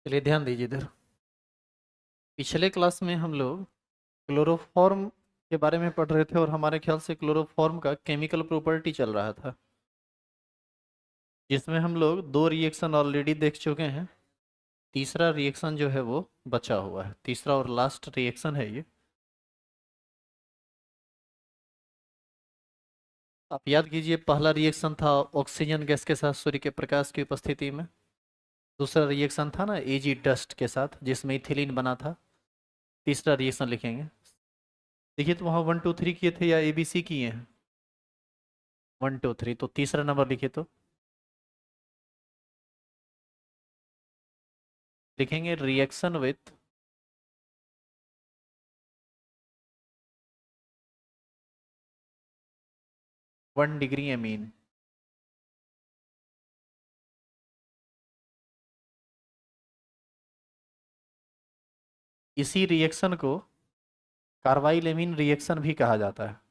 चलिए ध्यान दीजिए इधर। पिछले क्लास में हम लोग क्लोरोफॉर्म के बारे में पढ़ रहे थे और हमारे ख्याल से क्लोरोफॉर्म का केमिकल प्रॉपर्टी चल रहा था, जिसमें हम लोग दो रिएक्शन ऑलरेडी देख चुके हैं। तीसरा रिएक्शन जो है वो बचा हुआ है, तीसरा और लास्ट रिएक्शन है ये। आप याद कीजिए, पहला रिएक्शन था ऑक्सीजन गैस के साथ सूर्य के प्रकाश की उपस्थिति में। दूसरा रिएक्शन था ना एजी डस्ट के साथ, जिसमें इथिलीन बना था। तीसरा रिएक्शन लिखेंगे। देखिए तो वहाँ 1 2 3 किए थे या ABC किए हैं? 1 2 3, तो तीसरा नंबर लिखिए तो। लिखेंगे रिएक्शन विथ 1 डिग्री एमीन। इसी रिएक्शन को कार्बाइल एमीन रिएक्शन भी कहा जाता है।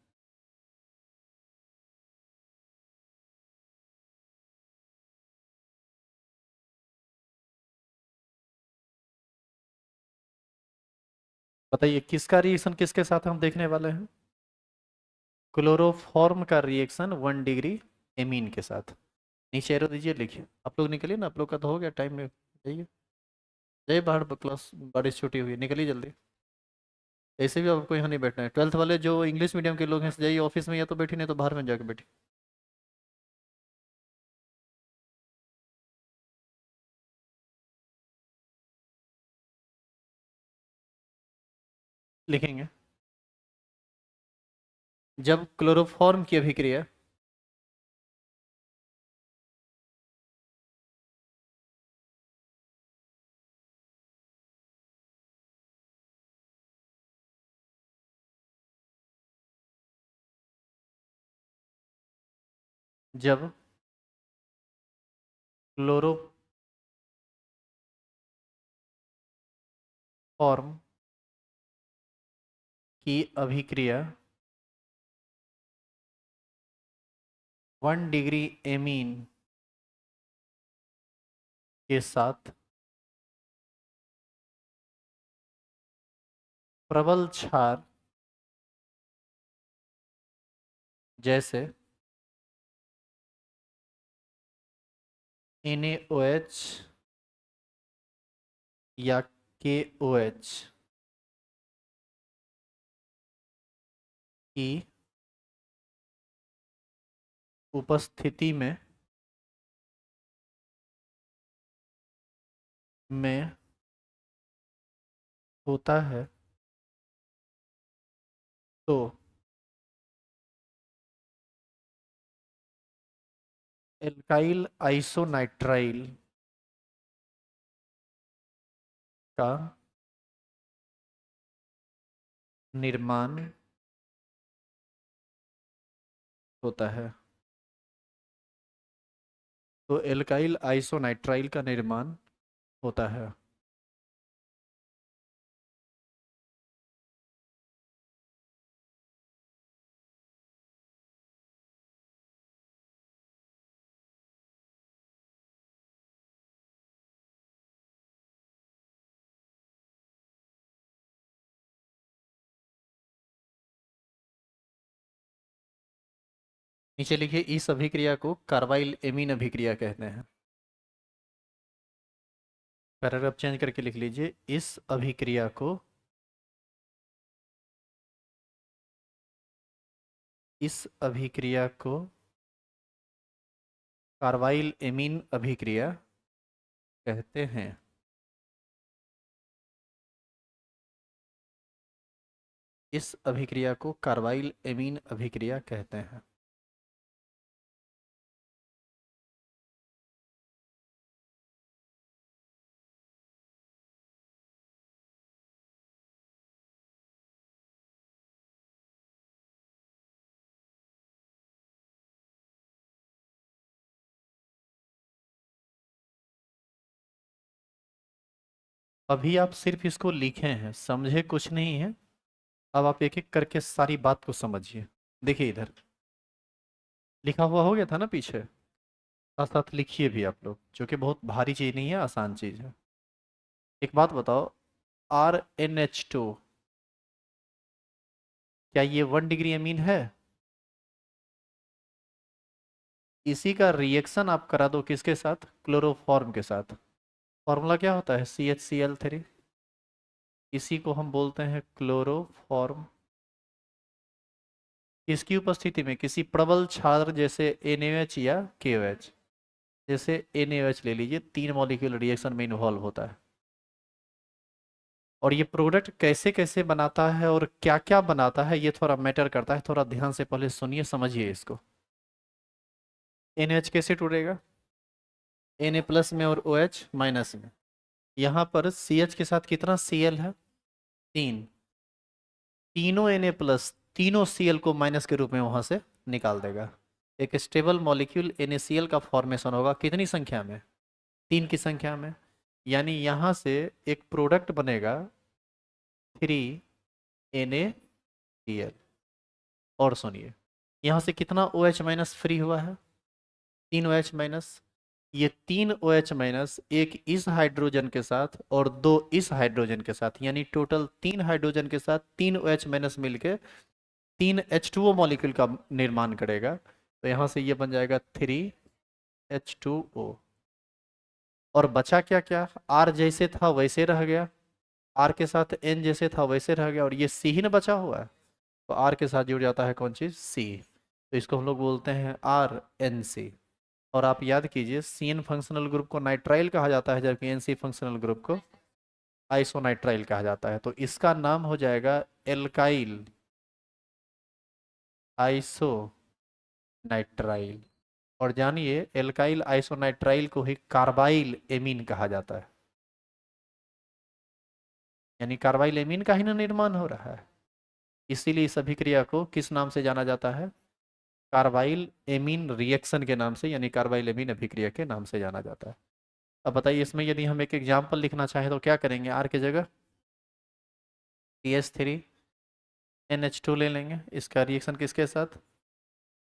बताइए किसका रिएक्शन किसके साथ हम देखने वाले हैं? क्लोरोफॉर्म का रिएक्शन 1 डिग्री एमीन के साथ। नीचे एरो दीजिए, लिखिए। आप लोग निकलिए ना, आप लोग का तो हो गया टाइम में। जाइए जाइए बाहर, क्लास बारिश छुट्टी हुई है, निकलिए जल्दी। ऐसे भी आपको यहाँ नहीं बैठना है। 12th वाले जो इंग्लिश मीडियम के लोग हैं, जाइए ऑफिस में, या तो बैठी नहीं तो बाहर में जाके बैठी। लिखेंगे जब क्लोरोफॉर्म की अभिक्रिया जब क्लोरोफॉर्म की अभिक्रिया 1 डिग्री एमीन के साथ प्रबल क्षार जैसे NaOH या KOH की उपस्थिति में होता है, तो एल्काइल आइसोनाइट्राइल का निर्माण होता है। तो एल्काइल आइसोनाइट्राइल का निर्माण होता है। नीचे लिखिए, इस अभिक्रिया को कार्बाइल एमीन अभिक्रिया कहते हैं। पैराग्राफ चेंज करके लिख लीजिए, इस अभिक्रिया को कार्बाइल एमीन अभिक्रिया कहते हैं। इस अभिक्रिया को कार्बाइल एमीन अभिक्रिया कहते हैं। अभी आप सिर्फ इसको लिखे हैं, समझे कुछ नहीं है। अब आप एक एक करके सारी बात को समझिए। देखिए इधर लिखा हुआ हो गया था ना पीछे, साथ साथ लिखिए भी आप लोग, जो कि बहुत भारी चीज नहीं है, आसान चीज है। एक बात बताओ, RnH2 क्या ये 1 डिग्री अमीन है? इसी का रिएक्शन आप करा दो किसके साथ, क्लोरोफॉर्म के साथ। फॉर्मूला क्या होता है, CHCl3। इसी को हम बोलते हैं क्लोरोफॉर्म। इसकी उपस्थिति में किसी प्रबल क्षार जैसे NaOH या KOH, जैसे NaOH ले लीजिए, 3 मॉलिक्यूल रिएक्शन में इन्वॉल्व होता है। और ये प्रोडक्ट कैसे कैसे बनाता है और क्या क्या बनाता है, ये थोड़ा मैटर करता है। थोड़ा ध्यान से पहले सुनिए, समझिए इसको। NaOH कैसे टूटेगा, Na+ में और OH- में। यहाँ पर CH के साथ कितना Cl है, 3। तीनों Na+, तीनों Cl को माइनस के रूप में वहां से निकाल देगा। एक स्टेबल मॉलिक्यूल NaCl का फॉर्मेशन होगा कितनी संख्या में, 3 की संख्या में। यानी यहाँ से एक प्रोडक्ट बनेगा 3 NaCl। और सुनिए, यहाँ से कितना OH- फ्री हुआ है, 3 OH-। ये 3 OH-, एक इस हाइड्रोजन के साथ और 2 इस हाइड्रोजन के साथ, यानी टोटल 3 हाइड्रोजन के साथ 3 OH- मिलके 3 H2O मॉलिक्यूल का निर्माण करेगा। तो यहाँ से ये बन जाएगा 3 H2O। और बचा क्या क्या, R जैसे था वैसे रह गया, R के साथ N जैसे था वैसे रह गया, और ये C ही ना बचा हुआ है। तो R के साथ जुड़ जाता है कौन चीज़, C। तो इसको हम लोग बोलते हैं RNC। और आप याद कीजिए, CN फंक्शनल ग्रुप को नाइट्राइल कहा जाता है, जबकि NC फंक्शनल ग्रुप को आइसोनाइट्राइल कहा जाता है। तो इसका नाम हो जाएगा एल्काइल आइसोनाइट्राइल। और जानिए, एल्काइल आइसोनाइट्राइल को ही कार्बाइल एमीन कहा जाता है। यानी कार्बाइल एमीन का ही ना निर्माण हो रहा है। इसीलिए इस अभिक्रिया को किस नाम से जाना जाता है, कार्बाइल एमीन रिएक्शन के नाम से, यानी कार्बाइल एमीन अभिक्रिया के नाम से जाना जाता है। अब बताइए, इसमें यदि हम एक एग्जाम्पल लिखना चाहें तो क्या करेंगे, आर की जगह CH3NH2 ले लेंगे। इसका रिएक्शन किसके साथ,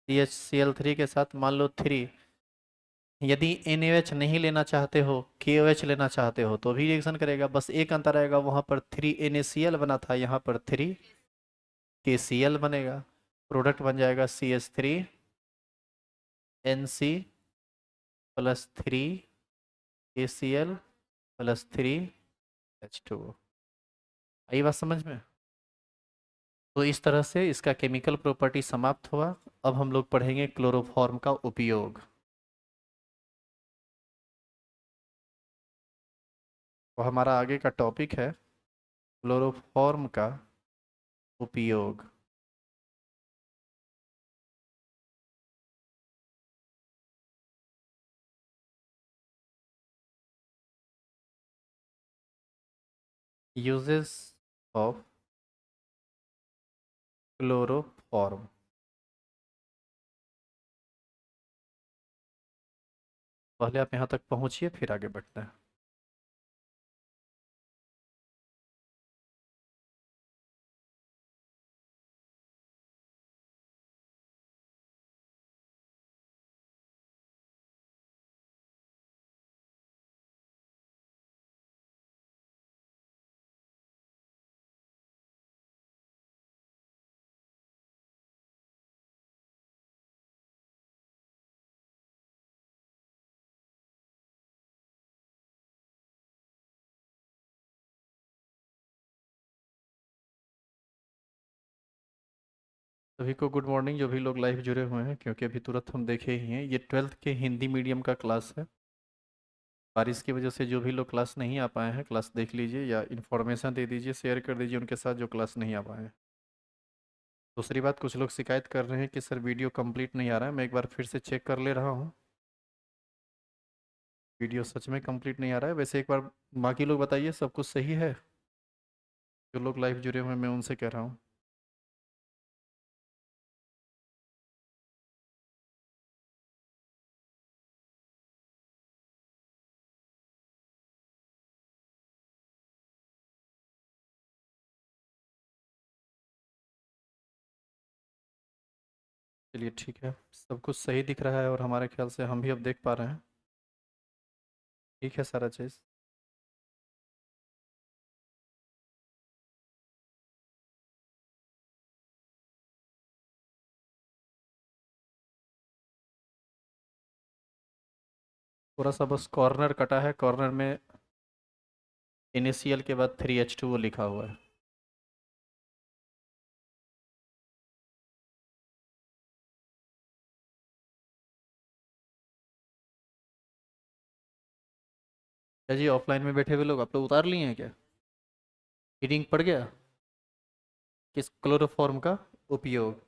CHCl3 के साथ। मान लो 3। यदि NaOH नहीं लेना चाहते हो, KOH लेना चाहते हो, तो भी रिएक्शन करेगा। बस एक अंतर आएगा, वहां पर 3 NaCl बना था, यहाँ पर 3 KCl बनेगा। प्रोडक्ट बन जाएगा CH3NC+3KCl+3H2O। आई बात समझ में? तो इस तरह से इसका केमिकल प्रॉपर्टी समाप्त हुआ। अब हम लोग पढ़ेंगे क्लोरोफॉर्म का उपयोग। तो हमारा आगे का टॉपिक है क्लोरोफॉर्म का उपयोग। Uses of chloroform. पहले आप यहाँ तक पहुँचिए, फिर आगे बढ़ते हैं। सभी को गुड मॉर्निंग, जो भी लोग लाइव जुड़े हुए हैं, क्योंकि अभी तुरंत हम देखे ही हैं, ये 12th के हिंदी मीडियम का क्लास है। बारिश की वजह से जो भी लोग क्लास नहीं आ पाए हैं, क्लास देख लीजिए या इन्फॉर्मेशन दे दीजिए, शेयर कर दीजिए उनके साथ जो क्लास नहीं आ पाए हैं। दूसरी बात, कुछ लोग शिकायत कर रहे हैं कि सर वीडियो कंप्लीट नहीं आ रहा है। मैं एक बार फिर से चेक कर ले रहा हूँ, वीडियो सच में कंप्लीट नहीं आ रहा है। वैसे एक बार बाकी लोग बताइए, सब कुछ सही है? जो लोग लाइव जुड़े हुए हैं, मैं उनसे कह रहा हूँ। चलिए ठीक है, सब कुछ सही दिख रहा है और हमारे ख्याल से हम भी अब देख पा रहे हैं। ठीक है सारा चीज़। थोड़ा सा बस कॉर्नर कटा है, कॉर्नर में इनिशियल के बाद 3H2O लिखा हुआ है। क्या जी, ऑफलाइन में बैठे हुए लोग आप लोग उतार लिए हैं क्या? हीटिंग पड़ गया? किस क्लोरोफॉर्म का उपयोग?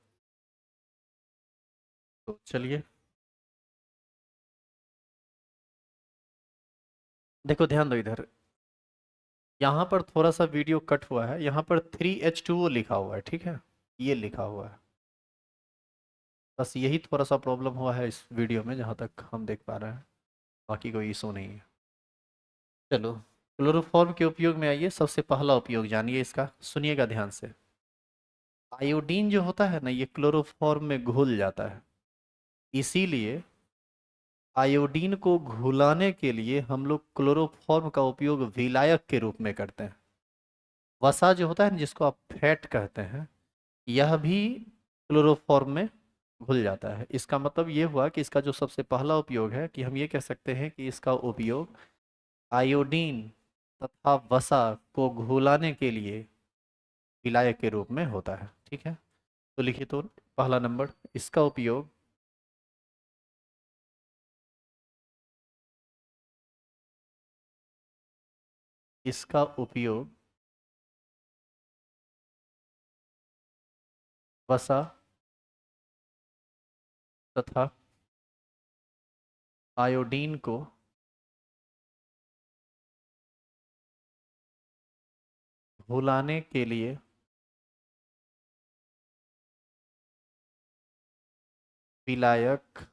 तो चलिए, देखो ध्यान दो इधर। यहाँ पर थोड़ा सा वीडियो कट हुआ है, यहाँ पर 3H2O लिखा हुआ है, ठीक है, ये लिखा हुआ है। बस यही थोड़ा सा प्रॉब्लम हुआ है इस वीडियो में, जहाँ तक हम देख पा रहे हैं। बाकी कोई इशू नहीं है। चलो, क्लोरोफॉर्म के उपयोग में आइए। सबसे पहला उपयोग जानिए इसका, सुनिएगा ध्यान से। आयोडीन जो होता है ना, ये क्लोरोफॉर्म में घुल जाता है। इसीलिए आयोडीन को घुलाने के लिए हम लोग क्लोरोफॉर्म का उपयोग विलायक के रूप में करते हैं। वसा जो होता है ना, जिसको आप फैट कहते हैं, यह भी क्लोरोफॉर्म में घुल जाता है। इसका मतलब ये हुआ कि इसका जो सबसे पहला उपयोग है, कि हम ये कह सकते हैं कि इसका उपयोग आयोडीन तथा वसा को घुलाने के लिए विलायक के रूप में होता है, ठीक है। तो लिखिए, तो पहला नंबर, इसका उपयोग इसका उपयोग वसा तथा आयोडीन को घुलाने के लिए विलायक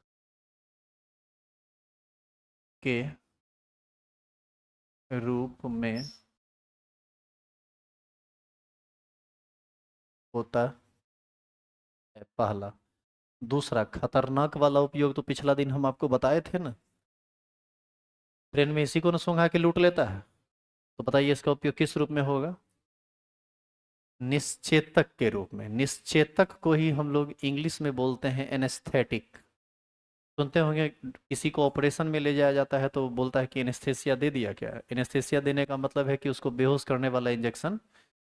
के रूप में होता है, पहला। दूसरा खतरनाक वाला उपयोग तो पिछला दिन हम आपको बताए थे ना, ट्रेन में इसी को न सूंघा के लूट लेता है। तो बताइए इसका उपयोग किस रूप में होगा? निश्चेतक के रूप में। निश्चेतक को ही हम लोग इंग्लिश में बोलते हैं एनेस्थेटिक। सुनते होंगे, किसी को ऑपरेशन में ले जाया जाता है तो बोलता है कि एनेस्थेसिया दे दिया क्या। एनेस्थेसिया देने का मतलब है कि उसको बेहोश करने वाला इंजेक्शन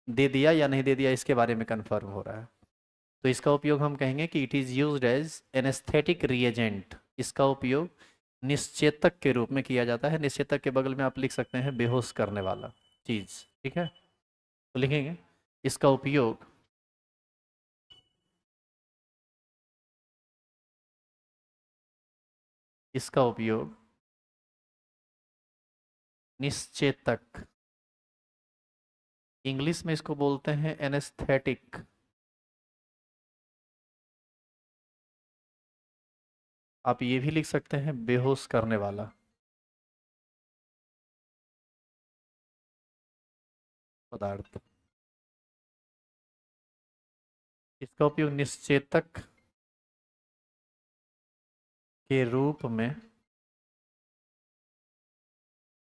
दे दिया या नहीं दे दिया, इसके बारे में कंफर्म हो रहा है। तो इसका उपयोग हम कहेंगे कि it is used as anaesthetic reagent. इसका उपयोग निश्चेतक के रूप में किया जाता है। निश्चेतक के बगल में आप लिख सकते हैं बेहोश करने वाला चीज़, ठीक है। तो लिखेंगे इसका उपयोग इसका उपयोग निश्चेतक, इंग्लिश में इसको बोलते हैं एनेस्थेटिक। आप ये भी लिख सकते हैं बेहोश करने वाला पदार्थ। इसका उपयोग निश्चेतक के रूप में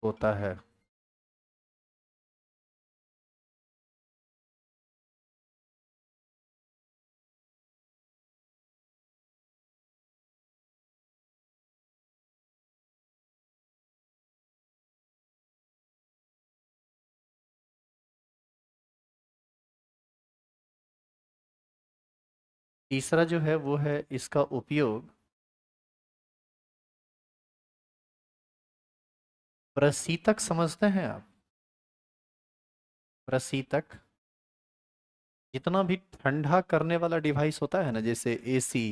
होता है। तीसरा जो है वो है इसका उपयोग प्रशीतक, समझते हैं आप? प्रशीतक, जितना भी ठंडा करने वाला डिवाइस होता है ना, जैसे एसी,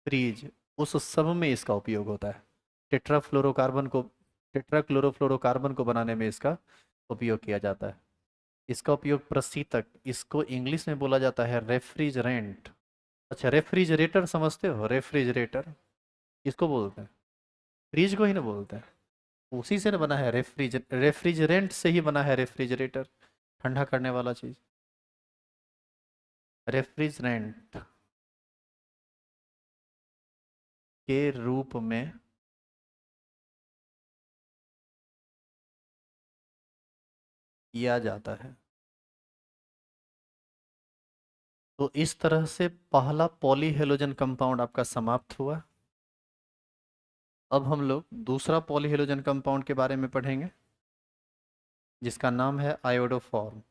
फ्रिज, उस सब में इसका उपयोग होता है। टेट्राफ्लोरोकार्बन को टेट्राक्लोरोफ्लोरोकार्बन को बनाने में इसका उपयोग किया जाता है। इसका उपयोग प्रशीतक, इसको इंग्लिश में बोला जाता है रेफ्रिजरेंट। अच्छा, रेफ्रिजरेटर समझते हो? रेफ्रिजरेटर इसको बोलते हैं, फ्रिज को ही ना बोलते हैं। उसी से ना बना है रेफ्रिजरेंट से ही बना है रेफ्रिजरेटर, ठंडा करने वाला चीज। रेफ्रिजरेंट के रूप में किया जाता है। तो इस तरह से पहला पॉलीहेलोजन कंपाउंड आपका समाप्त हुआ। अब हम लोग दूसरा पॉलीहेलोजन कंपाउंड के बारे में पढ़ेंगे, जिसका नाम है आयोडोफॉर्म।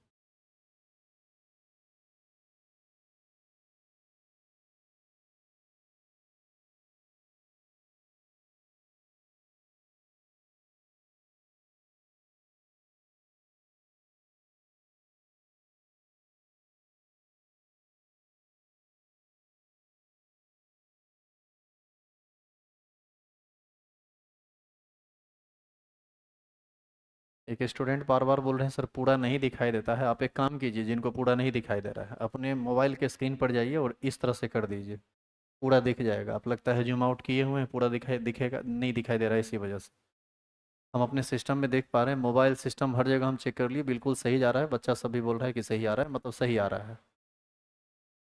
एक स्टूडेंट बार बार बोल रहे हैं सर पूरा नहीं दिखाई देता है। आप एक काम कीजिए, जिनको पूरा नहीं दिखाई दे रहा है अपने मोबाइल के स्क्रीन पर जाइए और इस तरह से कर दीजिए, पूरा दिख जाएगा। आप लगता है जूम आउट किए हुए हैं, पूरा दिखेगा नहीं, दिखाई दे रहा है इसी वजह से। हम अपने सिस्टम में देख पा रहे हैं, मोबाइल सिस्टम हर जगह हम चेक कर लिए, बिल्कुल सही जा रहा है। बच्चा सभी बोल रहा है कि सही आ रहा है, मतलब सही आ रहा है।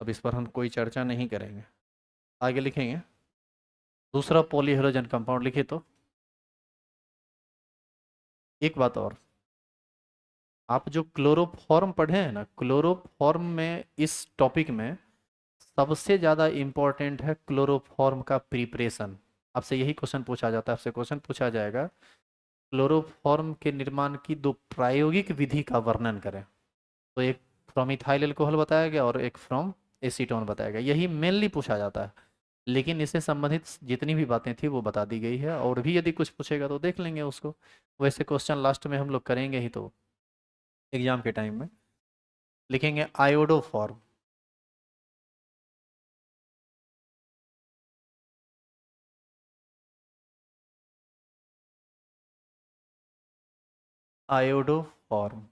अब इस पर हम कोई चर्चा नहीं करेंगे, आगे लिखेंगे। दूसरा पॉलीहेलोजन कंपाउंड लिखिए तो। एक बात और, आप जो क्लोरोफॉर्म पढ़े हैं ना, क्लोरोफॉर्म में इस टॉपिक में सबसे ज़्यादा इम्पोर्टेंट है क्लोरोफॉर्म का प्रिपरेशन। आपसे यही क्वेश्चन पूछा जाता है, आपसे क्वेश्चन पूछा जाएगा क्लोरोफॉर्म के निर्माण की दो प्रायोगिक विधि का वर्णन करें। तो एक फ्रॉम इथाइल अल्कोहल बताया गया और एक फ्रॉम एसीटोन बताया गया, यही मेनली पूछा जाता है। लेकिन इससे संबंधित जितनी भी बातें थी वो बता दी गई है, और भी यदि कुछ पूछेगा तो देख लेंगे उसको। वैसे क्वेश्चन लास्ट में हम लोग करेंगे ही, तो एग्जाम के टाइम में लिखेंगे आयोडोफॉर्म। Iodoform,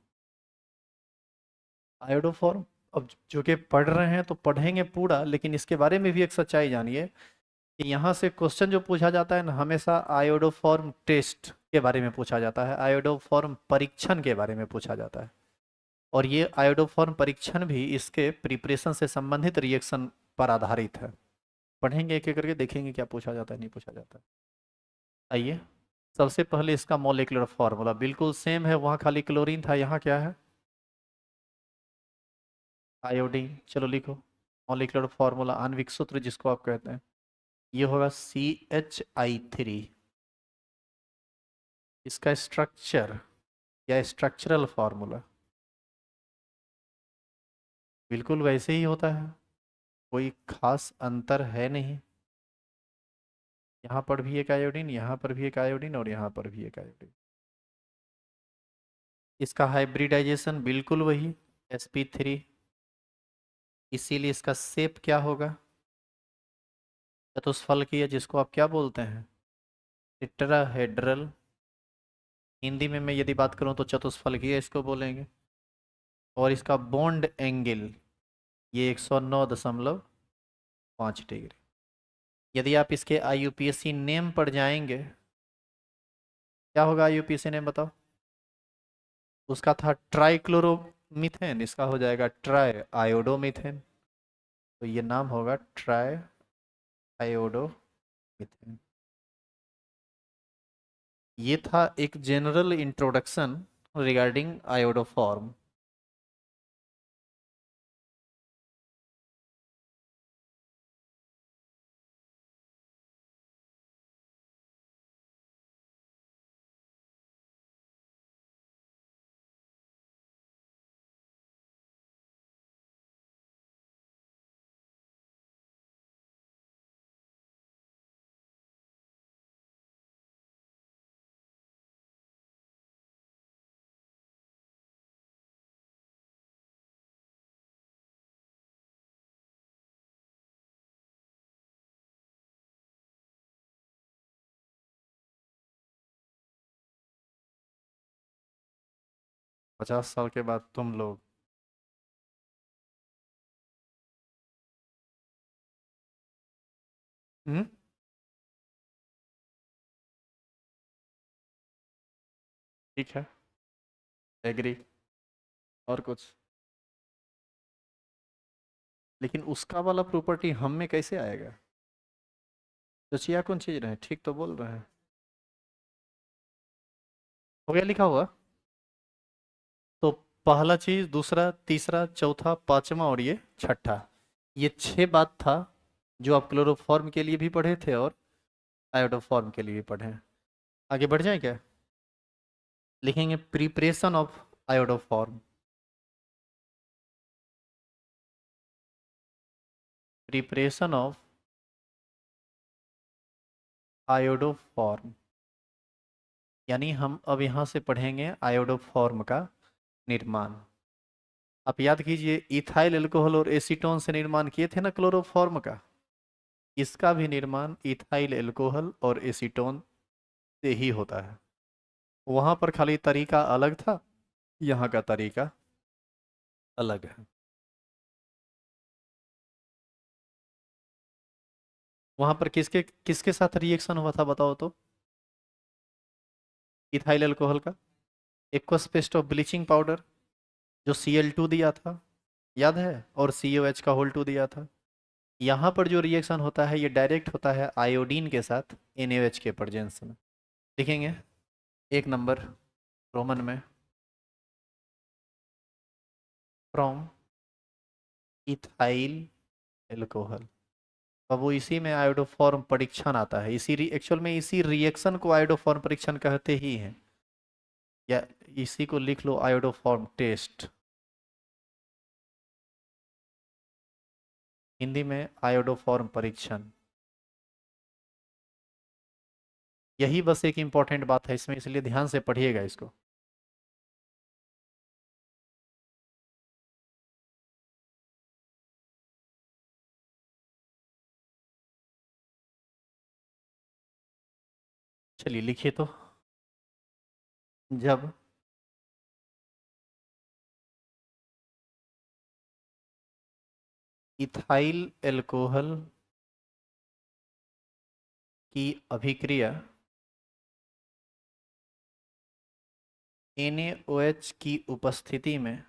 iodoform. अब जो कि पढ़ रहे हैं तो पढ़ेंगे पूरा, लेकिन इसके बारे में भी एक सच्चाई जानिए कि यहाँ से क्वेश्चन जो पूछा जाता है ना, हमेशा आयोडोफॉर्म टेस्ट के बारे में पूछा जाता है, आयोडोफॉर्म परीक्षण के बारे में पूछा जाता है। और ये आयोडोफॉर्म परीक्षण भी इसके प्रिपरेशन से संबंधित रिएक्शन पर आधारित है। पढ़ेंगे एक एक करके, देखेंगे क्या पूछा जाता है नहीं पूछा जाता है। आइए, सबसे पहले इसका मॉलिक्यूलर फार्मूला बिल्कुल सेम है, वहाँ खाली क्लोरीन था, यहाँ क्या है? आयोडीन। चलो लिखो मॉलिक्यूलर फार्मूला, आणविक सूत्र जिसको आप कहते हैं, ये होगा CH3। इसका स्ट्रक्चर या स्ट्रक्चरल फार्मूला बिल्कुल वैसे ही होता है, कोई खास अंतर है नहीं। यहाँ पर भी एक आयोडीन, यहाँ पर भी एक आयोडीन, और यहाँ पर भी एक आयोडीन। इसका हाइब्रिडाइजेशन बिल्कुल वही, sp3। इसीलिए इसका शेप क्या होगा? चतुष्फलकीय, जिसको आप क्या बोलते हैं? टेट्राहेड्रल। हिंदी में मैं यदि बात करूं तो चतुष्फलकीय इसको बोलेंगे। और इसका बॉन्ड एंगल ये 109.5 डिग्री। यदि आप इसके IUPAC नेम पर जाएंगे, क्या होगा IUPAC नेम बताओ? उसका था ट्राइक्लोरोमीथेन, इसका हो जाएगा ट्राई आयोडोमीथेन। तो ये नाम होगा ट्राई आयोडोमीथेन। ये था एक जनरल इंट्रोडक्शन रिगार्डिंग आयोडोफॉर्म। 50 साल के बाद तुम लोग। हम्म। ठीक है, एग्री। और कुछ? लेकिन उसका वाला प्रॉपर्टी हम में कैसे आएगा? तो चिया कौन चीज रहे, ठीक तो बोल रहे हैं। हो गया लिखा हुआ। तो पहला चीज, दूसरा, तीसरा, चौथा, पांचवा और ये छठा, ये 6 बात था जो आप क्लोरोफॉर्म के लिए भी पढ़े थे, और आयोडोफॉर्म के लिए भी पढ़े हैं। आगे बढ़ जाए क्या? लिखेंगे preparation of iodoform. Preparation of iodoform, यानी हम अब यहाँ से पढ़ेंगे आयोडोफॉर्म का निर्माण। आप याद कीजिए, इथाइल अल्कोहल और एसीटोन से निर्माण किए थे ना क्लोरोफॉर्म का। इसका भी निर्माण इथाइल अल्कोहल और एसीटोन से ही होता है। वहां पर खाली तरीका अलग था, यहाँ का तरीका अलग है। वहां पर किसके किसके साथ रिएक्शन हुआ था बताओ तो? इथाइल अल्कोहल का aqueous paste of bleaching powder, जो Cl2 दिया था, याद है, और COH का होल 2 दिया था। यहाँ पर जो रिएक्शन होता है ये डायरेक्ट होता है आयोडीन के साथ NaOH के प्रेजेंस में। लिखेंगे 1 नंबर रोमन में, फ्रॉम इथाइल एल्कोहल। अब वो इसी में आयोडोफॉर्म परीक्षण आता है, इसी एक्चुअल में इसी रिएक्शन को आयोडोफॉर्म परीक्षण कहते ही हैं, या इसी को लिख लो आयोडोफॉर्म टेस्ट। हिंदी में आयोडोफॉर्म परीक्षण। यही बस एक इंपॉर्टेंट बात है इसमें, इसलिए ध्यान से पढ़िएगा इसको। चलिए लिखिए तो। जब इथाइल एल्कोहल की अभिक्रिया NaOH की उपस्थिति में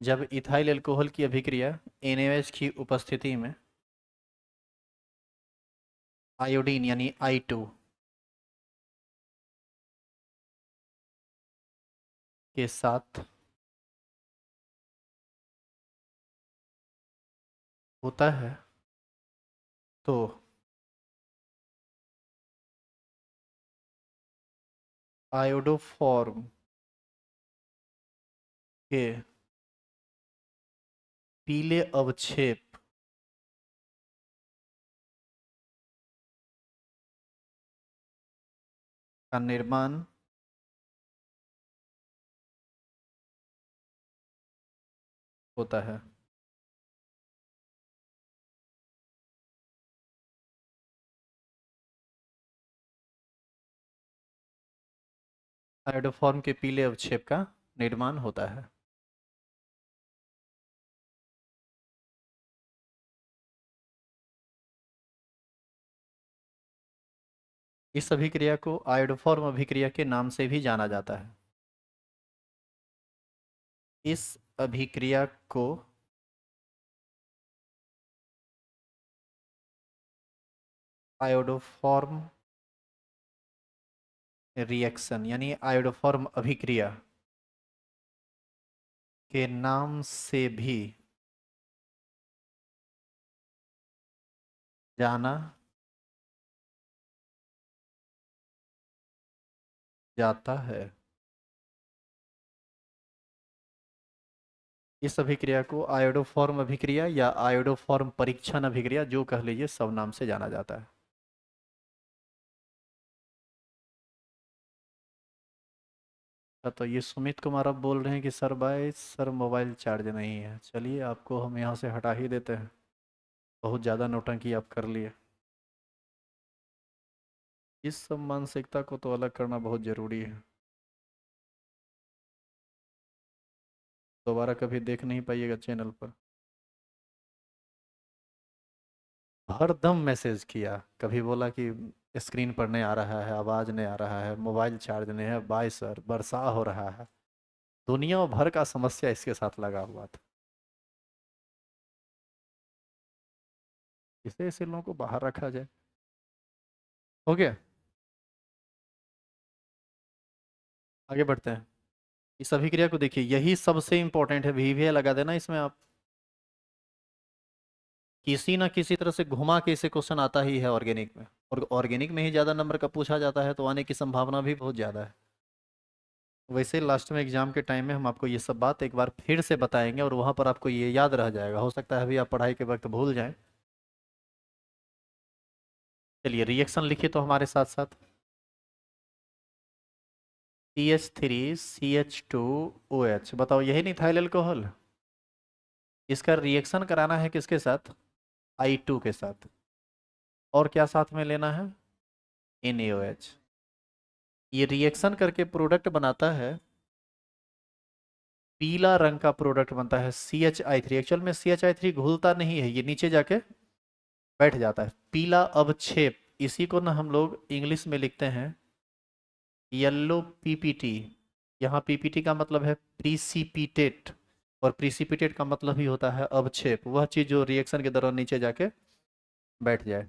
जब इथाइल एल्कोहल की अभिक्रिया NaOH की उपस्थिति में आयोडीन यानी I2 के साथ होता है तो आयोडोफॉर्म के पीले अवक्षेप का निर्माण होता है। आयोडोफॉर्म के पीले अवक्षेप का निर्माण होता है। इस अभिक्रिया को आयोडोफॉर्म अभिक्रिया के नाम से भी जाना जाता है। इस अभिक्रिया को आयोडोफॉर्म रिएक्शन यानी आयोडोफॉर्म अभिक्रिया के नाम से भी जाना जाता है। इस अभिक्रिया को आयोडोफॉर्म अभिक्रिया या आयोडोफॉर्म परीक्षण अभिक्रिया, जो कह लीजिए, सब नाम से जाना जाता है। तो ये सुमित कुमार अब बोल रहे हैं कि सर भाई सर मोबाइल चार्ज नहीं है। चलिए आपको हम यहाँ से हटा ही देते हैं, बहुत ज़्यादा नौटंकी आप कर लिए। इस सब मानसिकता को तो अलग करना बहुत ज़रूरी है। दोबारा कभी देख नहीं पाइएगा चैनल पर। हर दम मैसेज किया, कभी बोला कि स्क्रीन पर नहीं आ रहा है, आवाज़ नहीं आ रहा है, मोबाइल चार्ज नहीं है, बाय सर बरसा हो रहा है। दुनिया भर का समस्या इसके साथ लगा हुआ था। इसे ऐसे लोगों को बाहर रखा जाए। हो गया, आगे बढ़ते हैं। इस अभिक्रिया को देखिए, यही सबसे इंपॉर्टेंट है, वीवीए लगा देना इसमें आप। किसी ना किसी तरह से घुमा के इसे क्वेश्चन आता ही है ऑर्गेनिक में, और ऑर्गेनिक में ही ज़्यादा नंबर का पूछा जाता है, तो आने की संभावना भी बहुत ज़्यादा है। वैसे लास्ट में एग्जाम के टाइम में हम आपको ये सब बात एक बार फिर से बताएंगे, और वहाँ पर आपको ये याद रह जाएगा। हो सकता है अभी आप पढ़ाई के वक्त भूल जाएं। चलिए रिएक्शन लिखिए तो हमारे साथ साथ। CH3CH2OH, बताओ यही नहीं था अल्कोहल। इसका रिएक्शन कराना है किसके साथ? I2 के साथ। और क्या साथ में लेना है? NaOH। ये रिएक्शन करके प्रोडक्ट बनाता है, पीला रंग का प्रोडक्ट बनता है CH3। एक्चुअल में CH3 घुलता नहीं है, ये नीचे जाके बैठ जाता है, पीला अवक्षेप। इसी को ना हम लोग इंग्लिश में लिखते हैं येलो पीपीटी। यहाँ पीपीटी का मतलब है प्रीसिपिटेट, और प्रीसिपिटेट का मतलब ही होता है अवक्षेप, वह चीज़ जो रिएक्शन के दौरान नीचे जाके बैठ जाए।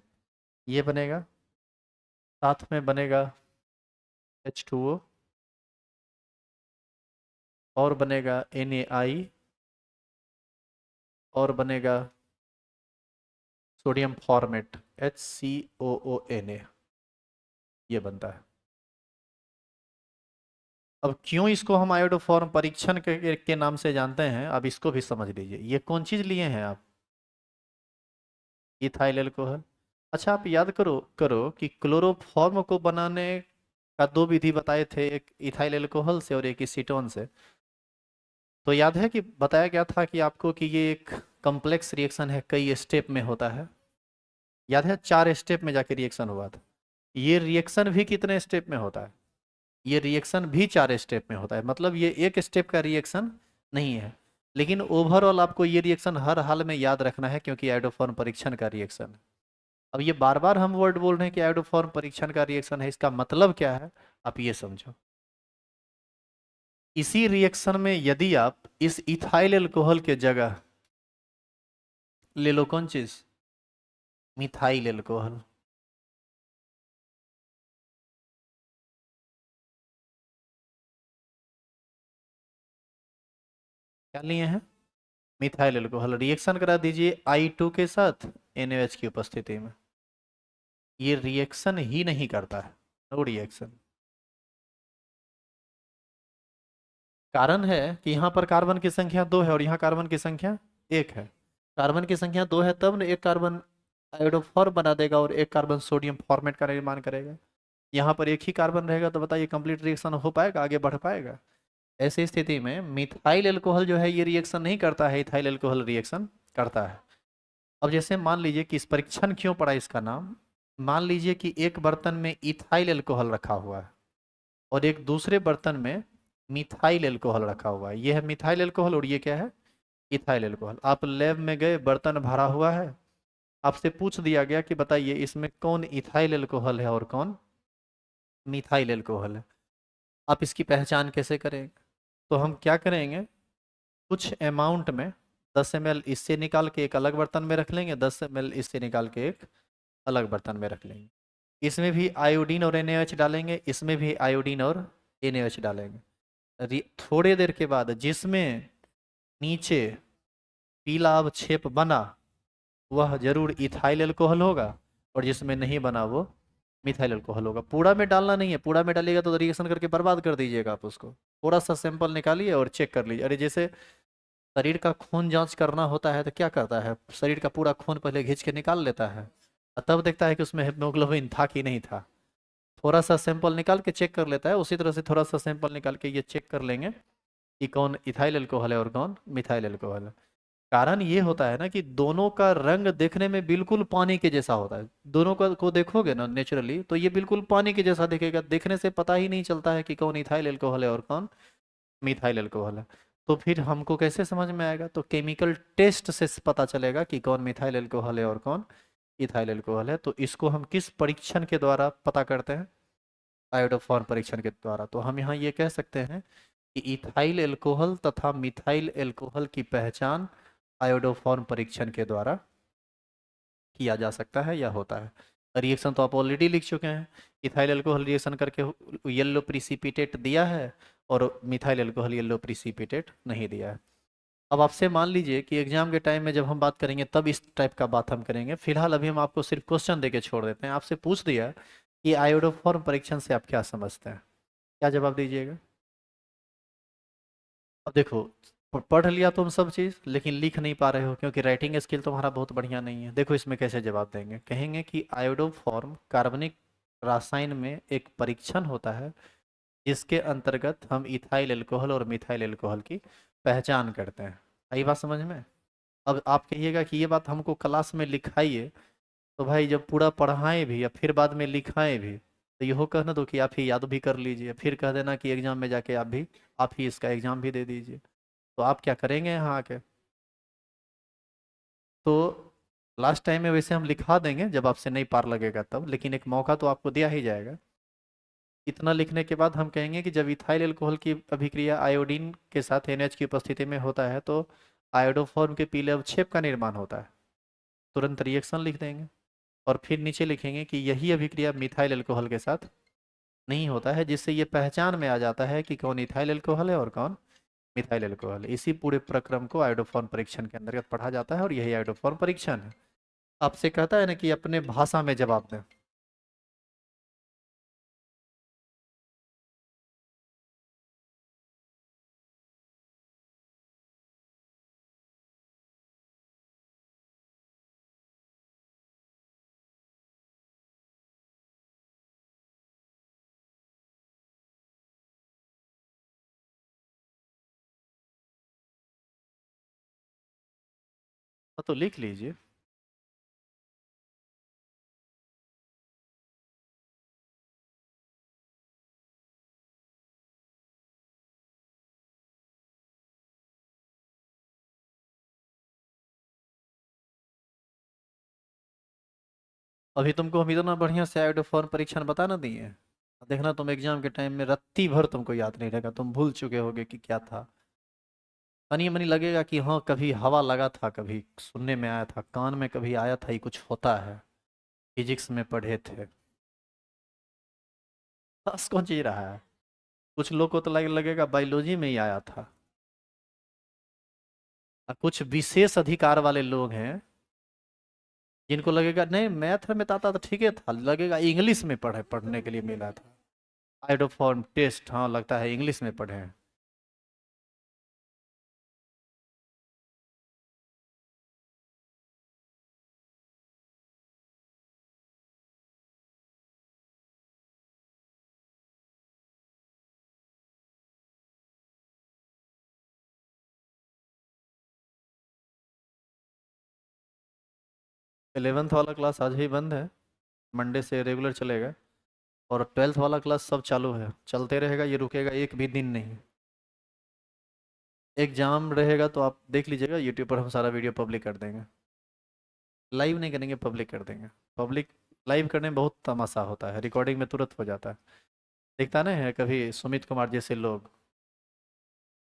ये बनेगा, साथ में बनेगा H2O, और बनेगा NaI, और बनेगा सोडियम फॉर्मेट HCOONA। ये बनता है। अब क्यों इसको हम आयोडोफॉर्म परीक्षण के नाम से जानते हैं, अब इसको भी समझ लीजिए। ये कौन चीज़ लिए हैं आप? Ethyl alcohol. अच्छा आप याद करो करो कि क्लोरोफॉर्म को बनाने का दो विधि बताए थे, एक इथाइल अल्कोहल से और एक एसीटोन से। तो याद है कि बताया गया था कि आपको कि ये एक कॉम्प्लेक्स रिएक्शन है, कई स्टेप में होता है। याद है 4 स्टेप में जाके रिएक्शन हुआ था। ये रिएक्शन भी कितने स्टेप में होता है? ये रिएक्शन भी 4 स्टेप में होता है, मतलब ये एक स्टेप का रिएक्शन नहीं है। लेकिन ओवरऑल आपको ये रिएक्शन हर हाल में याद रखना है, क्योंकि आयोडोफॉर्म परीक्षण का रिएक्शन है। अब ये बार बार हम वर्ड बोल रहे हैं कि आयोडोफॉर्म परीक्षण का रिएक्शन है, इसका मतलब क्या है आप ये समझो। इसी रिएक्शन में यदि आप इस इथाइल अल्कोहल के जगह ले लो कौन चीज? Methyl alcohol. क्या लिए हैं? Methyl alcohol. रिएक्शन करा दीजिए I2 के साथ NaOH की उपस्थिति में। ये रिएक्शन ही नहीं करता है, नो रिएक्शन। कारण है कि यहाँ पर कार्बन की संख्या 2 है और यहाँ कार्बन की संख्या 1 है। कार्बन की संख्या 2 है तब न एक कार्बन आयोडोफॉर्म बना देगा और एक कार्बन सोडियम फॉर्मेट का निर्माण करेगा। यहाँ पर एक ही कार्बन रहेगा तो बताइए कंप्लीट रिएक्शन हो पाएगा, आगे बढ़ पाएगा? ऐसी स्थिति में मिथाइल अल्कोहल जो है ये रिएक्शन नहीं करता है, इथाइल अल्कोहल रिएक्शन करता है। अब जैसे मान लीजिए कि इस परीक्षण क्यों पड़ा इसका नाम, मान लीजिए कि एक बर्तन में इथाइल अल्कोहल रखा हुआ है और एक दूसरे बर्तन में मिथाइल अल्कोहल रखा हुआ है। ये है मिथाइल अल्कोहल और ये क्या है? Ethyl alcohol. आप लैब में गए, बर्तन भरा हुआ है, आपसे पूछ दिया गया कि बताइए इसमें कौन इथाइल अल्कोहल है और कौन मिथाइल अल्कोहल है। आप इसकी पहचान कैसे करेंगे? तो हम क्या करेंगे, कुछ अमाउंट में 10 ml इससे निकाल के एक अलग बर्तन में रख लेंगे, 10 ml इससे निकाल के एक अलग बर्तन में रख लेंगे। इसमें भी आयोडीन और NaOH डालेंगे, इसमें भी आयोडीन और NaOH डालेंगे। थोड़ी देर के बाद जिसमें नीचे पीला अवक्षेप बना वह जरूर इथाइल अल्कोहल होगा, और जिसमें नहीं बना वो मिथाइल अल्कोहल होगा। पूरा में डालना नहीं है, पूरा में डालिएगा तो रिएक्शन करके बर्बाद कर दीजिएगा आप उसको। थोड़ा सा सैंपल निकालिए और चेक कर लीजिए। अरे जैसे शरीर का खून जांच करना होता है तो क्या करता है, शरीर का पूरा खून पहले खींच के निकाल लेता है और तब देखता है कि उसमें हेमोग्लोबिन था कि नहीं था। थोड़ा सा सैंपल निकाल के चेक कर लेता है, उसी तरह से थोड़ा सा सैंपल निकाल के ये चेक कर लेंगे कि कौन इथाइल अल्कोहल है और कौन मिथाइल अल्कोहल है। कारण ये होता है ना कि दोनों का रंग देखने में बिल्कुल पानी के जैसा होता है। दोनों को देखोगे ना नेचुरली तो ये बिल्कुल पानी के जैसा दिखेगा, देखने से पता ही नहीं चलता है कि कौन इथाइल अल्कोहल है और कौन मिथाइल अल्कोहल है। तो फिर हमको कैसे समझ में आएगा? तो केमिकल टेस्ट से पता चलेगा कि कौन मिथाइल अल्कोहल है और कौन इथाइल अल्कोहल है। तो इसको हम किस परीक्षण के द्वारा पता करते हैं? आयोडोफॉर्म परीक्षण के द्वारा। तो हम यहाँ ये कह सकते हैं कि इथाइल अल्कोहल तथा मिथाइल अल्कोहल की पहचान आयोडोफॉर्म परीक्षण के द्वारा किया जा सकता है या होता है। रिएक्शन तो आप ऑलरेडी लिख चुके हैं। इथाइल अल्कोहल रिएक्शन करके येलो प्रिसिपिटेट दिया है और मिथाइल अल्कोहल येलो प्रिसिपिटेट नहीं दिया है। अब आपसे मान लीजिए कि एग्जाम के टाइम में जब हम बात करेंगे तब इस टाइप का बात हम करेंगे, फिलहाल अभी हम आपको सिर्फ क्वेश्चन देके छोड़ देते हैं। आपसे पूछ दिया कि आयोडोफॉर्म परीक्षण से आप क्या समझते हैं, क्या जवाब दीजिएगा? अब देखो, पढ़ लिया तुम सब चीज़ लेकिन लिख नहीं पा रहे हो क्योंकि राइटिंग स्किल तुम्हारा बहुत बढ़िया नहीं है। देखो इसमें कैसे जवाब देंगे, कहेंगे कि आयोडोफॉर्म कार्बनिक रसायन में एक परीक्षण होता है जिसके अंतर्गत हम इथाइल अल्कोहल और मिथाइल अल्कोहल की पहचान करते हैं। आई बात समझ में? अब आप कहिएगा कि ये बात हमको क्लास में लिखाइए, तो भाई जब पूरा पढ़ाएं भी या फिर बाद में लिखाएं भी तो यहो कहना दो कि आप ही याद भी कर लीजिए, फिर कह देना कि एग्जाम में जाके आप ही इसका एग्जाम भी दे दीजिए। तो आप क्या करेंगे यहाँ आके? तो लास्ट टाइम में वैसे हम लिखा देंगे जब आपसे नहीं पार लगेगा तब, लेकिन एक मौका तो आपको दिया ही जाएगा। इतना लिखने के बाद हम कहेंगे कि जब इथाइल अल्कोहल की अभिक्रिया आयोडीन के साथ NH की उपस्थिति में होता है तो आयोडोफॉर्म के पीले अवक्षेप का निर्माण होता है। तुरंत रिएक्शन लिख देंगे और फिर नीचे लिखेंगे कि यही अभिक्रिया मिथाइल अल्कोहल के साथ नहीं होता है, जिससे ये पहचान में आ जाता है कि कौन इथाइल अल्कोहल है और कौन मिथाइल अल्कोहल। इसी पूरे प्रक्रम को आयोडोफॉर्म परीक्षण के अंतर्गत पढ़ा जाता है और यही आयोडोफॉर्म परीक्षण है। आपसे कहता है ना कि अपने भाषा में जवाब दें। हाँ, तो लिख लीजिए। अभी तुमको हम इतना बढ़िया से आयोडोफॉर्म परीक्षण बता ना दिए हैं। देखना तुम एग्जाम के टाइम में रत्ती भर तुमको याद नहीं रहेगा, तुम भूल चुके होगे कि क्या था। मनी मनी लगेगा कि हाँ कभी हवा लगा था, कभी सुनने में आया था, कान में कभी आया था, ये कुछ होता है, फिजिक्स में पढ़े थे। बस कौन चीज रहा है। कुछ लोग को तो लगेगा बायोलॉजी में ही आया था। और कुछ विशेष अधिकार वाले लोग हैं जिनको लगेगा नहीं मैथ में आता तो ठीक है था, लगेगा इंग्लिश में पढ़ने के लिए मिला था। आइडोफॉर्म टेस्ट, हाँ लगता है इंग्लिश में पढ़े हैं। 11th वाला क्लास आज ही बंद है, मंडे से रेगुलर चलेगा। और 12th वाला क्लास सब चालू है, चलते रहेगा, ये रुकेगा एक भी दिन नहीं। एग्जाम रहेगा तो आप देख लीजिएगा, यूट्यूब पर हम सारा वीडियो पब्लिक कर देंगे। लाइव नहीं करेंगे, पब्लिक कर देंगे। पब्लिक लाइव करने में बहुत तमाशा होता है, रिकॉर्डिंग में तुरंत हो जाता है। दिखता नहीं है कभी सुमित कुमार जैसे लोग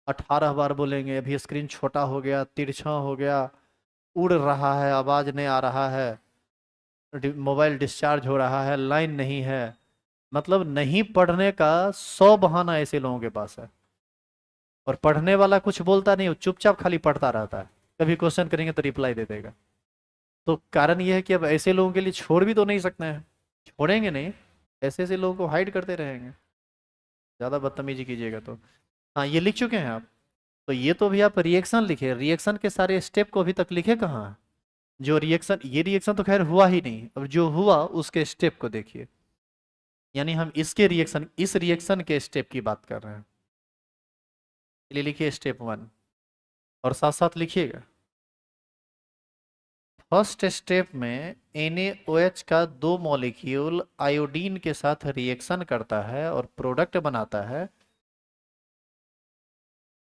18 बार बोलेंगे, अभी स्क्रीन छोटा हो गया, तिरछा हो गया, उड़ रहा है, आवाज नहीं आ रहा है, मोबाइल डिस्चार्ज हो रहा है, लाइन नहीं है। मतलब नहीं पढ़ने का 100 बहाना ऐसे लोगों के पास है। और पढ़ने वाला कुछ बोलता नहीं, वो चुपचाप खाली पढ़ता रहता है। कभी क्वेश्चन करेंगे तो रिप्लाई दे देगा। तो कारण ये है कि अब ऐसे लोगों के लिए छोड़ भी तो नहीं सकते हैं, छोड़ेंगे नहीं, ऐसे ऐसे लोगों को हाइड करते रहेंगे। ज़्यादा बदतमीजी कीजिएगा तो। हाँ ये लिख चुके हैं आप। तो ये तो भी आप रिएक्शन लिखे, रिएक्शन के सारे स्टेप को अभी तक लिखे कहाँ हैं? जो रिएक्शन, ये रिएक्शन तो खैर हुआ ही नहीं, अब जो हुआ उसके स्टेप को देखिए। यानी हम इसके रिएक्शन, इस रिएक्शन के स्टेप की बात कर रहे हैं। चलिए लिखिए स्टेप 1 और साथ साथ लिखिएगा। फर्स्ट स्टेप में NaOH का दो मॉलिक्यूल आयोडीन के साथ रिएक्शन करता है और प्रोडक्ट बनाता है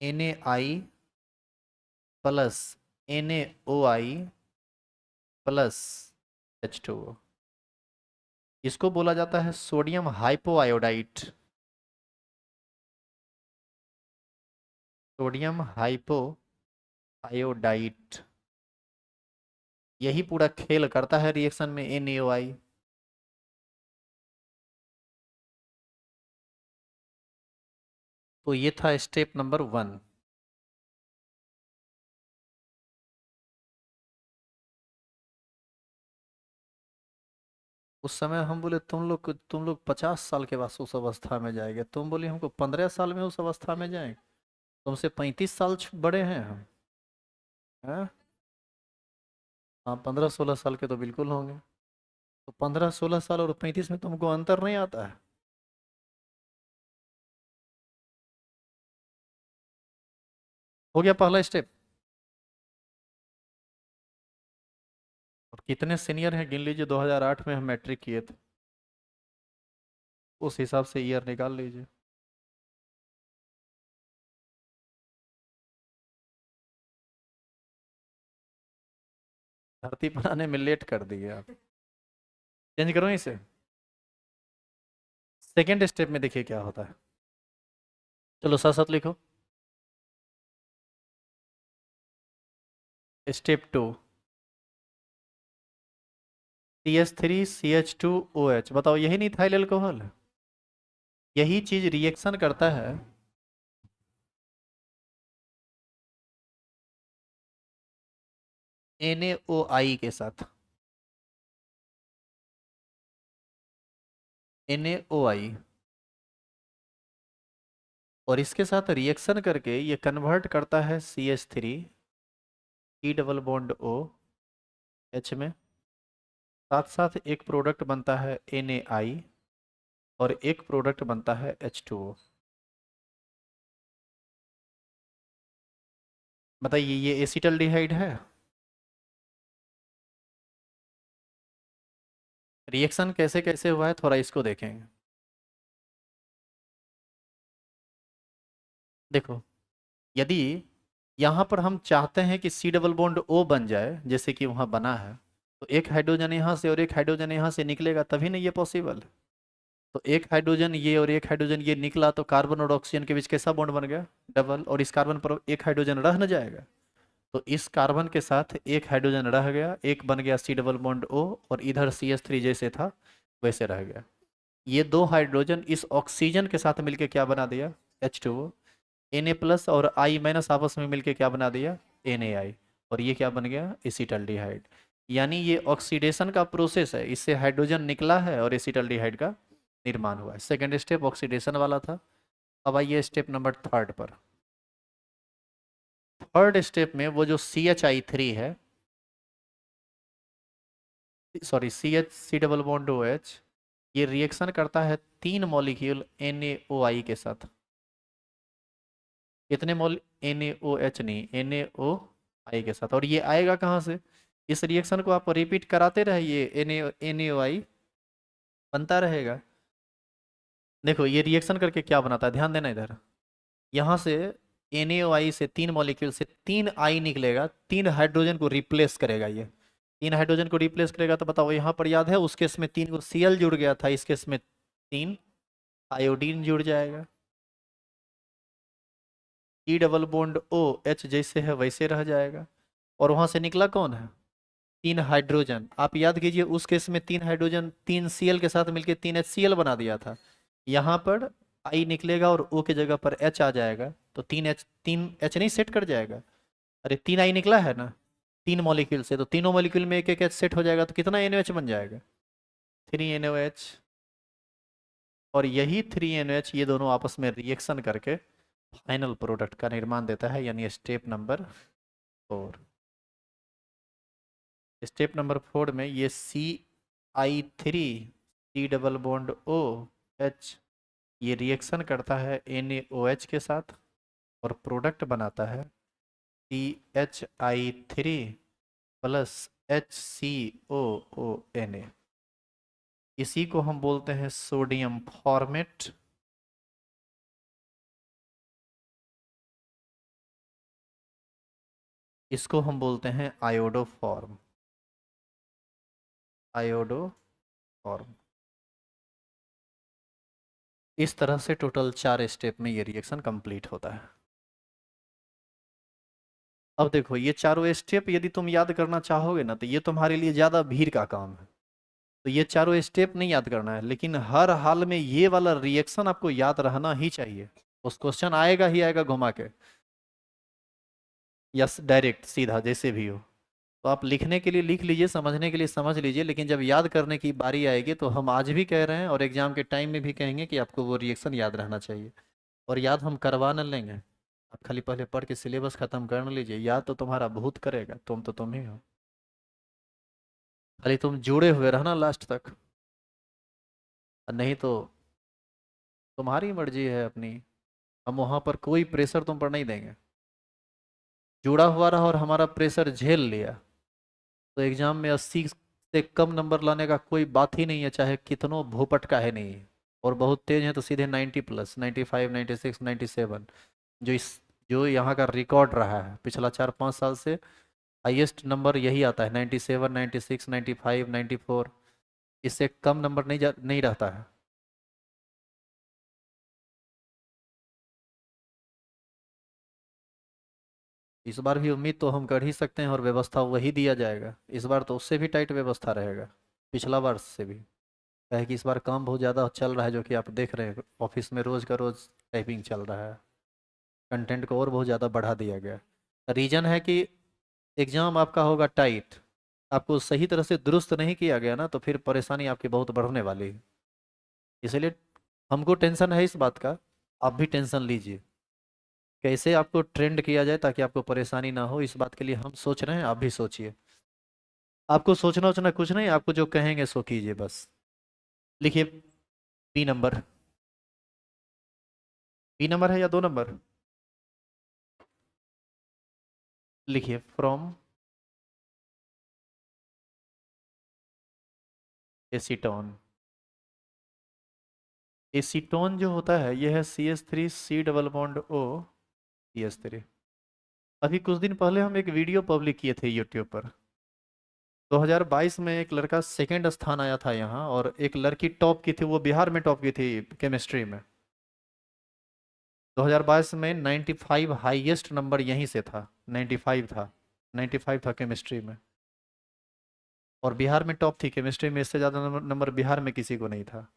Na plus NaOI plus H2O। इसको बोला जाता है सोडियम हाइपोआयोडाइट। सोडियम हाइपोआयोडाइट। यही पूरा खेल करता है रिएक्शन में NaOI। तो ये था स्टेप नंबर 1। उस समय हम बोले तुम लोग 50 साल के बाद उस अवस्था में जाएंगे, तुम बोली हमको 15 साल में उस अवस्था में जाएंगे। तुमसे 35 साल बड़े हैं हम। हैं? हाँ, 15-16 साल के तो बिल्कुल होंगे। तो 15-16 साल और 35 में तुमको अंतर नहीं आता है? हो गया पहला स्टेप। और कितने सीनियर हैं गिन लीजिए, 2008 में हम मैट्रिक किए थे, उस हिसाब से ईयर निकाल लीजिए। धरती बनाने में लेट कर दिए आप। चेंज करो इसे। सेकेंड स्टेप में देखिए क्या होता है। चलो साथ साथ लिखो। स्टेप 2, CH3 CH2OH, बताओ यही नहीं था अल्कोहल? यही चीज रिएक्शन करता है NaOI के साथ। NaOI, और इसके साथ रिएक्शन करके ये कन्वर्ट करता है CH3 डबल बॉन्ड OH में। साथ साथ एक प्रोडक्ट बनता है NaI, और एक प्रोडक्ट बनता है H2O। बताइए ये एसिटल्डिहाइड है। रिएक्शन कैसे कैसे हुआ है थोड़ा इसको देखेंगे। देखो, यदि यहाँ पर हम चाहते हैं कि C डबल बॉन्ड O बन जाए जैसे कि वहाँ बना है, तो एक हाइड्रोजन यहाँ से और एक हाइड्रोजन यहाँ से निकलेगा, तभी नहीं ये पॉसिबल। तो एक हाइड्रोजन ये और एक हाइड्रोजन ये निकला, तो कार्बन और ऑक्सीजन के बीच कैसा बॉन्ड बन गया? डबल। और इस कार्बन पर एक हाइड्रोजन रह न जाएगा? तो इस कार्बन के साथ एक हाइड्रोजन रह गया, एक बन गया C डबल बॉन्ड O, और इधर CH3 जैसे था वैसे रह गया। ये दो हाइड्रोजन इस ऑक्सीजन के साथ मिलके क्या बना दिया? H2O। Na प्लस और I माइनस आपस में मिलके क्या बना दिया? NaI। और ये क्या बन गया? एसिटल्डिहाइड। यानी ये ऑक्सीडेशन का प्रोसेस है, इससे हाइड्रोजन निकला है और एसिटल्डिहाइड का निर्माण हुआ है। सेकेंड स्टेप ऑक्सीडेशन वाला था। अब आइए स्टेप नंबर थर्ड पर। थर्ड स्टेप में वो जो CH3 है, sorry C double bond OH, ये रिएक्शन करता है 3 मॉलिक्यूल NaOI के साथ। कितने मोल? NaOH नहीं, NaOI के साथ। और ये आएगा कहाँ से? इस रिएक्शन को आप रिपीट कराते रहिए, NaOI बनता रहेगा। देखो ये रिएक्शन करके क्या बनाता है, ध्यान देना इधर। यहाँ से NaOI से 3 मॉलिक्यूल से 3 I निकलेगा, 3 हाइड्रोजन को रिप्लेस करेगा ये। 3 हाइड्रोजन को रिप्लेस करेगा, तो बताओ यहाँ पर याद है उस केस में 3 को Cl जुड़ गया था, इस केस में 3 आयोडीन जुड़ जाएगा। ई डबल बॉन्ड OH जैसे है वैसे रह जाएगा। और वहां से निकला कौन है? 3 हाइड्रोजन। आप याद कीजिए उस केस में 3 हाइड्रोजन 3 Cl के साथ मिलकर 3HCl बना दिया था। यहाँ पर I निकलेगा और O के जगह पर H आ जाएगा, तो 3H नहीं सेट कर जाएगा? अरे 3 I निकला है ना 3 मॉलिक्यूल से, तो तीनों मॉलिक्यूल में एक एक H सेट हो जाएगा, तो कितना NaOH बन जाएगा? 3NaOH। और यही 3NaOH ये दोनों आपस में रिएक्शन करके फाइनल प्रोडक्ट का निर्माण देता है, यानी स्टेप नंबर 4। स्टेप नंबर 4 में ये CI3 C double bond OH ये रिएक्शन करता है NaOH के साथ, और प्रोडक्ट बनाता है CHI3 प्लस HCOONA। इसी को हम बोलते हैं सोडियम फॉर्मेट। इसको हम बोलते हैं आयोडो फॉर्म। Iodo form. इस तरह से टोटल 4 स्टेप में ये रिएक्शन कंप्लीट होता है। अब देखो ये चारों स्टेप यदि तुम याद करना चाहोगे ना, तो ये तुम्हारे लिए ज़्यादा भीड़ का काम है। तो ये चारों स्टेप नहीं याद करना है, लेकिन हर हाल में ये वाला रिएक्शन आपको याद रहना ही चाहिए। उस क्वेश्चन आएगा ही आएगा घुमा के, या डायरेक्ट सीधा जैसे भी हो। तो आप लिखने के लिए लिख लीजिए, समझने के लिए समझ लीजिए, लेकिन जब याद करने की बारी आएगी तो हम आज भी कह रहे हैं और एग्जाम के टाइम में भी कहेंगे कि आपको वो रिएक्शन याद रहना चाहिए। और याद हम करवा न लेंगे, आप खाली पहले पढ़ के सिलेबस खत्म कर न लीजिए, याद तो तुम्हारा बहुत करेगा, तुम ही हो। खाली तुम जुड़े हुए रहना लास्ट तक, और नहीं तो तुम्हारी मर्जी है अपनी, हम वहाँ पर कोई प्रेशर तुम पर नहीं देंगे। जुड़ा हुआ रहा और हमारा प्रेशर झेल लिया तो एग्जाम में 80 से कम नंबर लाने का कोई बात ही नहीं है, चाहे कितनों भूपट का है नहीं है। और बहुत तेज है तो सीधे 90 प्लस, 95, 96, 97, जो इस जो यहाँ का रिकॉर्ड रहा है पिछला 4-5 साल से, हाईएस्ट नंबर यही आता है 97, 96, 95, 94। इससे कम नंबर नहीं रहता है। इस बार भी उम्मीद तो हम कर ही सकते हैं और व्यवस्था वही दिया जाएगा, इस बार तो उससे भी टाइट व्यवस्था रहेगा पिछला बार से भी। क्या है कि इस बार काम बहुत ज़्यादा चल रहा है, जो कि आप देख रहे हैं ऑफिस में रोज़ का रोज़ टाइपिंग चल रहा है, कंटेंट को और बहुत ज़्यादा बढ़ा दिया गया। रीज़न है कि एग्ज़ाम आपका होगा टाइट, आपको सही तरह से दुरुस्त नहीं किया गया ना, तो फिर परेशानी आपकी बहुत बढ़ने वाली है। इसलिए हमको टेंशन है इस बात का, आप भी टेंशन लीजिए, कैसे आपको ट्रेंड किया जाए ताकि आपको परेशानी ना हो, इस बात के लिए हम सोच रहे हैं, आप भी सोचिए। आपको सोचना वोचना कुछ नहीं, आपको जो कहेंगे सो कीजिए बस। लिखिए, बी नंबर, बी नंबर है या 2 नंबर? लिखिए, फ्रॉम एसीटोन। एसीटोन जो होता है यह है CH3C double bond O CH3। अभी कुछ दिन पहले हम एक वीडियो पब्लिक किए थे यूट्यूब पर। 2022 में एक लड़का सेकंड स्थान आया था यहाँ, और एक लड़की टॉप की थी, वो बिहार में टॉप की थी केमिस्ट्री में। 2022 में 95 हाईएस्ट नंबर यहीं से था, 95 था, 95 था केमिस्ट्री में। और बिहार में टॉप थी केमिस्ट्री में, इससे ज़्यादा नंबर बिहार में किसी को नहीं था।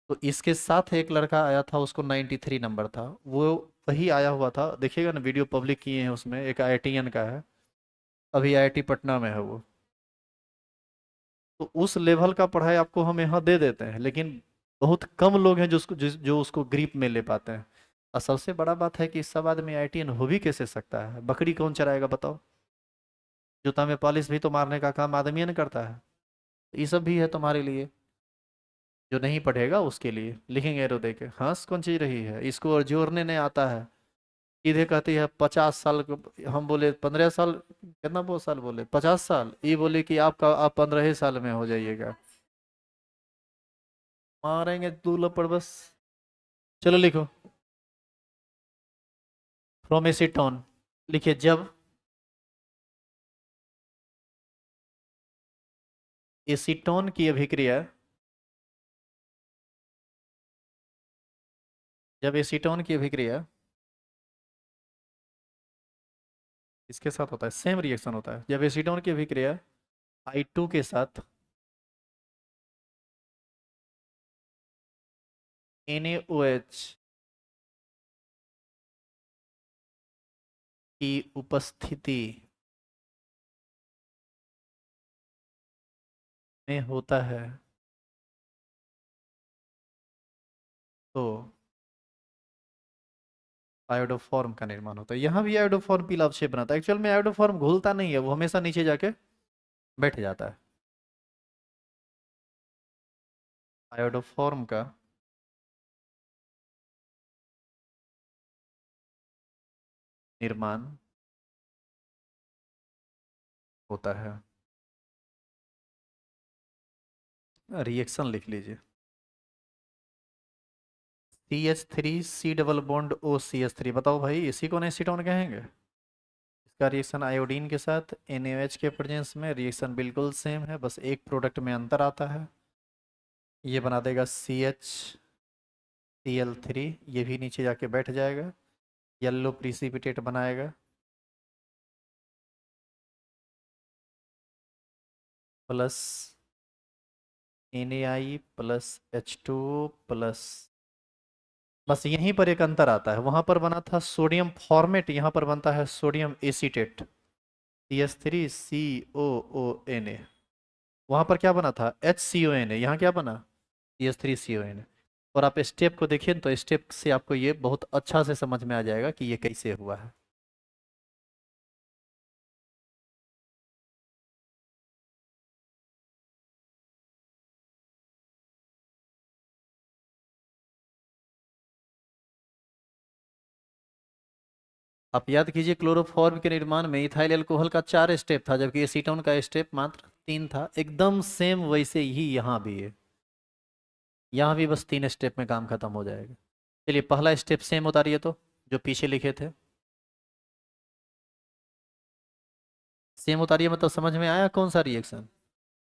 तो इसके साथ एक लड़का आया था, उसको 93 नंबर था, वो वही आया हुआ था, देखिएगा ना वीडियो पब्लिक किए हैं उसमें, एक आईआईटीएन का है, अभी आईआईटी पटना में है वो। तो उस लेवल का पढ़ाई आपको हम यहाँ दे देते हैं, लेकिन बहुत कम लोग हैं जो उसको ग्रिप में ले पाते हैं। और सबसे बड़ा बात है कि सब आदमी आईआईटीएन हो भी कैसे सकता है, बकरी कौन चराएगा बताओ। जूता में पॉलिश भी तो मारने का काम आदमी ने करता है। तो ये सब भी है तुम्हारे लिए, जो नहीं पढ़ेगा उसके लिए। लिखेंगे एरो देके, हंस कौन चीज रही है, इसको और जोड़ने नहीं आता है। सीधे कहती है 50 साल हम बोले 15 साल, कितना बहुत साल बोले 50 साल, ये बोले कि आप 15 साल में हो जाइएगा। मारेंगे दो लपड़ बस। चलो लिखो, फ्रॉम एसीटोन। लिखिए, जब एसीटोन की अभिक्रिया, जब एसीटोन की अभिक्रिया इसके साथ होता है, सेम रिएक्शन होता है, जब एसीटोन की अभिक्रिया I2 के साथ NaOH की उपस्थिति में होता है, तो आयोडोफॉर्म का निर्माण होता है। यहाँ भी आयोडोफॉर्म पीला अवक्षेप बनाता है, एक्चुअल में आयोडोफॉर्म घुलता नहीं है, वो हमेशा नीचे जाके बैठ जाता है। आयोडोफॉर्म का निर्माण होता है। रिएक्शन लिख लीजिए, CH3C double bond O CH3। बताओ भाई, इसी को नहीं एसीटोन कहेंगे? इसका रिएक्शन आयोडीन के साथ NaOH के प्रेजेंस में, रिएक्शन बिल्कुल सेम है, बस एक प्रोडक्ट में अंतर आता है। ये बना देगा CH Cl3, ये भी नीचे जाके बैठ जाएगा, येलो प्रिसिपिटेट बनाएगा, प्लस Na+H2O प्लस। बस यहीं पर एक अंतर आता है, वहां पर बना था सोडियम फॉर्मेट, यहाँ पर बनता है सोडियम एसीटेट। CH3COONA, वहां पर क्या बना था HCONA, यहाँ क्या बना CH3CONA। और आप स्टेप को देखिए तो स्टेप से आपको ये बहुत अच्छा से समझ में आ जाएगा कि ये कैसे हुआ है। आप याद कीजिए क्लोरोफॉर्म के निर्माण में इथाइल अल्कोहल का 4 स्टेप था, जबकि एसीटोन का स्टेप मात्र 3 था। एकदम सेम वैसे ही यहाँ भी है, यहाँ भी बस 3 स्टेप में काम खत्म हो जाएगा। चलिए पहला स्टेप सेम उतारिए तो, जो पीछे लिखे थे सेम उतारिए, मतलब समझ में आया कौन सा रिएक्शन।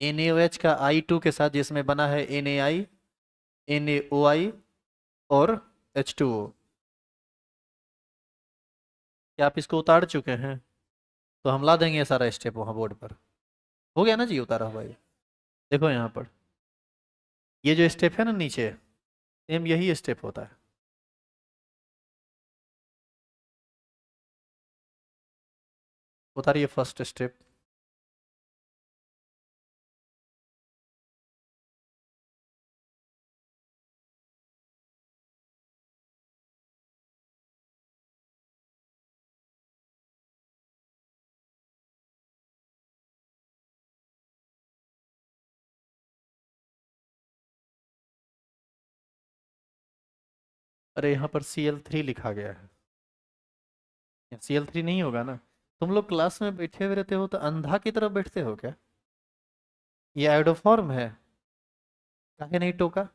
NaOH का I2 के साथ जिसमें बना है NaI, NaOI और H2O। क्या आप इसको उतार चुके हैं? तो हम ला देंगे ये सारा स्टेप वहाँ बोर्ड पर। हो गया ना जी उतारा हुआ ये। देखो यहाँ पर ये जो स्टेप है ना नीचे, सेम यही स्टेप होता है। उतारिए फर्स्ट स्टेप। अरे यहाँ पर Cl3 लिखा गया है, Cl3 नहीं होगा ना। तुम लोग क्लास में बैठे हुए रहते हो तो अंधा की तरफ बैठते हो क्या? ये आयोडोफॉर्म है, काहे नहीं टोका?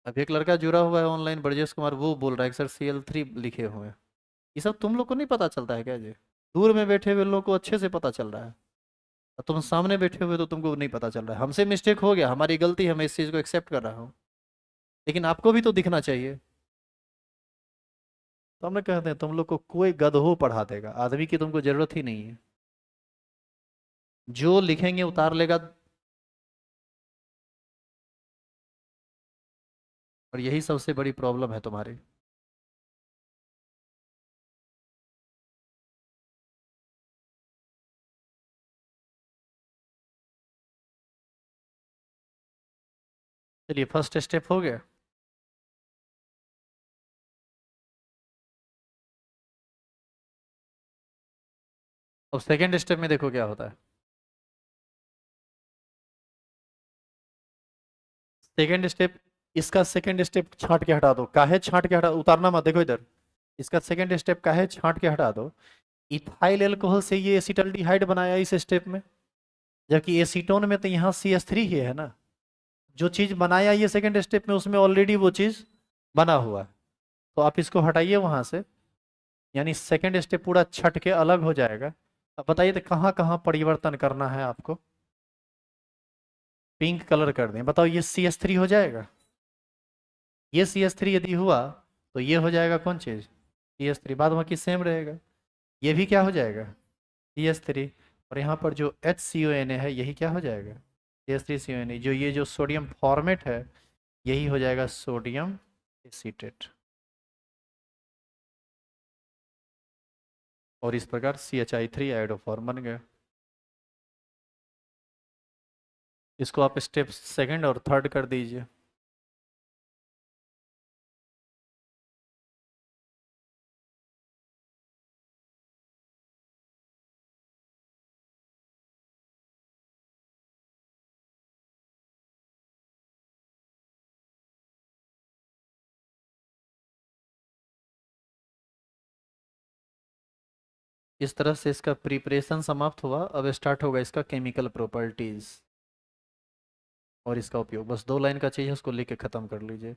अभी एक लड़का जुड़ा हुआ है ऑनलाइन, ब्रजेश कुमार, वो बोल रहा है कि सर Cl3 लिखे हुए हैं। ये सब तुम लोग को नहीं पता चलता है क्या जी? दूर में बैठे हुए लोग को अच्छे से पता चल रहा है, और तुम सामने बैठे हुए तो तुमको नहीं पता चल रहा है। हमसे मिस्टेक हो गया, हमारी गलती है, मैं इस चीज़ को एक्सेप्ट कर रहा हूँ, लेकिन आपको भी तो दिखना चाहिए। तो हम लोग कहते हैं तुम लोग को कोई गधो पढ़ा देगा, आदमी की तुमको जरूरत ही नहीं है, जो लिखेंगे उतार लेगा। और यही सबसे बड़ी प्रॉब्लम है तुम्हारी। चलिए फर्स्ट स्टेप हो गया। अब सेकेंड स्टेप में देखो क्या होता है। सेकेंड स्टेप, इसका सेकेंड स्टेप छांट के हटा दो। काहे छांट के हटा, उतारना मत, देखो इधर। इसका सेकेंड स्टेप काहे छांट के हटा दो। इथाइल अल्कोहल से ये एसिटल्डिहाइड बनाया इस स्टेप में, जबकि एसीटोन में तो यहाँ CH3 ही है ना। जो चीज बनाया ये सेकेंड स्टेप में, उसमें ऑलरेडी वो चीज बना हुआ है। तो आप इसको हटाइए वहां से, यानी सेकेंड स्टेप पूरा छट के अलग हो जाएगा। अब बताइए तो कहाँ कहाँ परिवर्तन करना है आपको। पिंक कलर कर दें, बताओ ये CH3 हो जाएगा। ये CH3 यदि हुआ तो ये हो जाएगा कौन चीज CH3, बाद बाकी सेम रहेगा। ये भी क्या हो जाएगा CH3। और यहाँ पर जो HCONA है यही क्या हो जाएगा CH3CONA। जो ये जो सोडियम फॉर्मेट है यही हो जाएगा सोडियम एसीटेट। और इस प्रकार CHI3 आयोडोफॉर्म बन गया। इसको आप स्टेप सेकंड और थर्ड कर दीजिए। इस तरह से इसका प्रिपरेशन समाप्त हुआ। अब स्टार्ट होगा इसका केमिकल प्रॉपर्टीज और इसका उपयोग। बस 2 लाइन का चीज़ है, उसको लिख के ख़त्म कर लीजिए।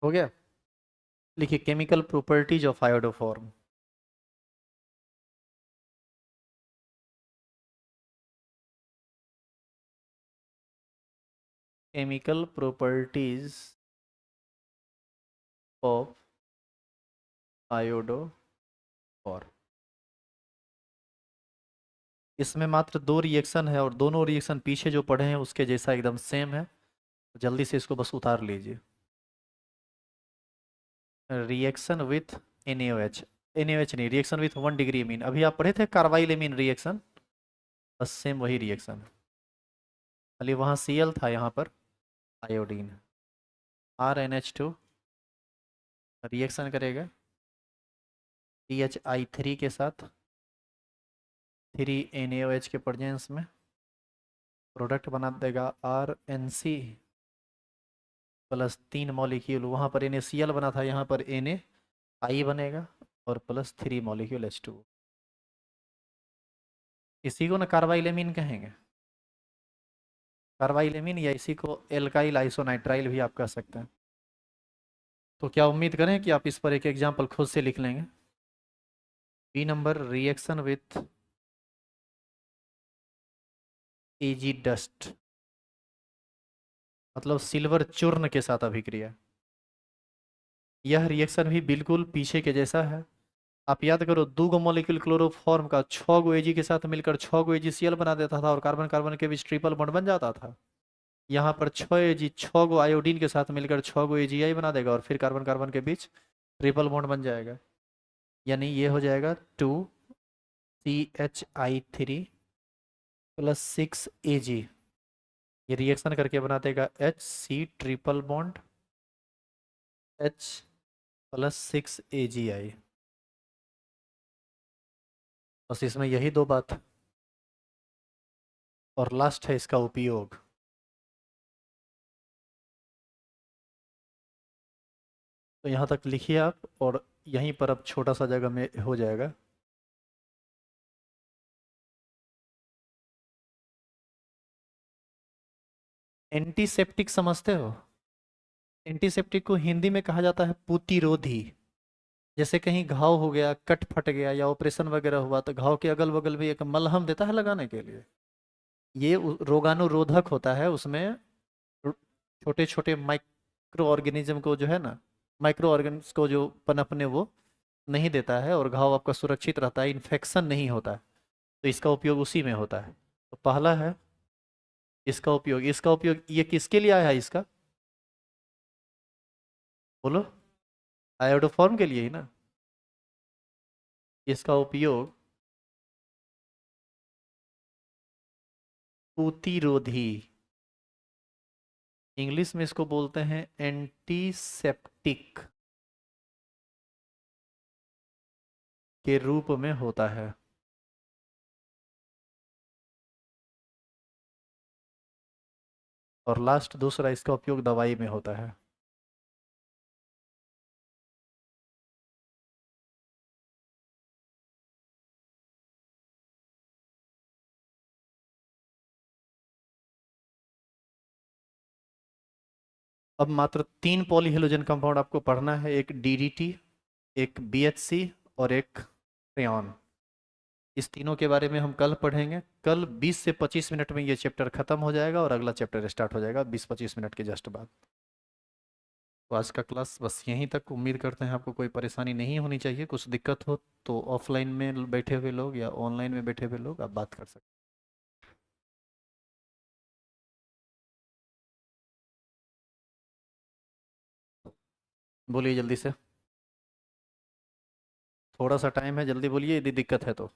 हो गया। लिखिए chemical properties of iodoform. Chemical properties of iodoform. इसमें मात्र दो रिएक्शन है और दोनों रिएक्शन पीछे जो पढ़े हैं उसके जैसा एकदम सेम है। जल्दी से इसको बस उतार लीजिए। Reaction with NaOH। NaOH नहीं, रिएक्शन विथ 1 डिग्री एमीन। अभी आप पढ़े थे कार्बाइल एमीन रिएक्शन, बस सेम वही रिएक्शन। खाली वहाँ Cl था, यहाँ पर आयोडीन। RnH2 रिएक्शन करेगा CHI3 के साथ 3NaOH के प्रेजेंस में, प्रोडक्ट बना देगा RnC प्लस 3 मॉलिक्यूल। वहाँ पर NaCl बना था, यहाँ पर NaI बनेगा और प्लस 3 मॉलिक्यूल H2। इसी को ना कार्बाइलेमीन कहेंगे, कार्बाइलेमीन, या इसी को एल्काइल आइसोनाइट्राइल भी आप कह सकते हैं। तो क्या उम्मीद करें कि आप इस पर एक एग्जाम्पल खुद से लिख लेंगे। B number, reaction with A G dust, मतलब सिल्वर चूर्ण के साथ अभिक्रिया। यह रिएक्शन भी बिल्कुल पीछे के जैसा है। आप याद करो, 2 मॉलिक्यूल क्लोरोफॉर्म का 6 Ag के साथ मिलकर 6 AgCl बना देता था और कार्बन कार्बन के बीच ट्रिपल बॉन्ड बन जाता था। यहाँ पर 6 Ag 6 आयोडीन के साथ मिलकर 6 AgI बना देगा और फिर कार्बन कार्बन के बीच ट्रिपल बॉन्ड बन जाएगा। यानी ये हो जाएगा 2CHI3 प्लस 6 Ag। ये रिएक्शन करके बना देगा HC triple bond H plus 6 AgI। बस इसमें यही दो बात है। और लास्ट है इसका उपयोग। तो यहाँ तक लिखिए आप, और यहीं पर अब छोटा सा जगह में हो जाएगा। एंटीसेप्टिक समझते हो? एंटीसेप्टिक को हिंदी में कहा जाता है प्रतिरोधी। जैसे कहीं घाव हो गया, कट फट गया या ऑपरेशन वगैरह हुआ तो घाव के अगल बगल भी एक मलहम देता है लगाने के लिए। ये रोगाणुरोधक होता है। उसमें छोटे छोटे माइक्रो ऑर्गेनिज्म को जो है ना, माइक्रो ऑर्गेनिज्म को जो पनपने वो नहीं देता है और घाव आपका सुरक्षित रहता है, इन्फेक्शन नहीं होता है। तो इसका उपयोग उसी में होता है। तो पहला है इसका उपयोग ये किसके लिए आया है इसका? बोलो। आयोडोफॉर्म के लिए ही ना। इसका उपयोग प्रतिरोधी, इंग्लिश में इसको बोलते हैं एंटीसेप्टिक के रूप में होता है। और लास्ट दूसरा, इसका उपयोग दवाई में होता है। अब मात्र 3 पॉलीहेलोजन कंपाउंड आपको पढ़ना है, एक DDT, एक BHC और एक फ्रेऑन। इस तीनों के बारे में हम कल पढ़ेंगे। कल 20 से 25 मिनट में ये चैप्टर खत्म हो जाएगा और अगला चैप्टर स्टार्ट हो जाएगा 20-25 मिनट के जस्ट बाद। तो आज का क्लास बस यहीं तक। उम्मीद करते हैं आपको कोई परेशानी नहीं होनी चाहिए। कुछ दिक्कत हो तो ऑफलाइन में बैठे हुए लोग या ऑनलाइन में बैठे हुए लोग आप बात कर सकते हैं। बोलिए जल्दी से, थोड़ा सा टाइम है, जल्दी बोलिए यदि दिक्कत है तो।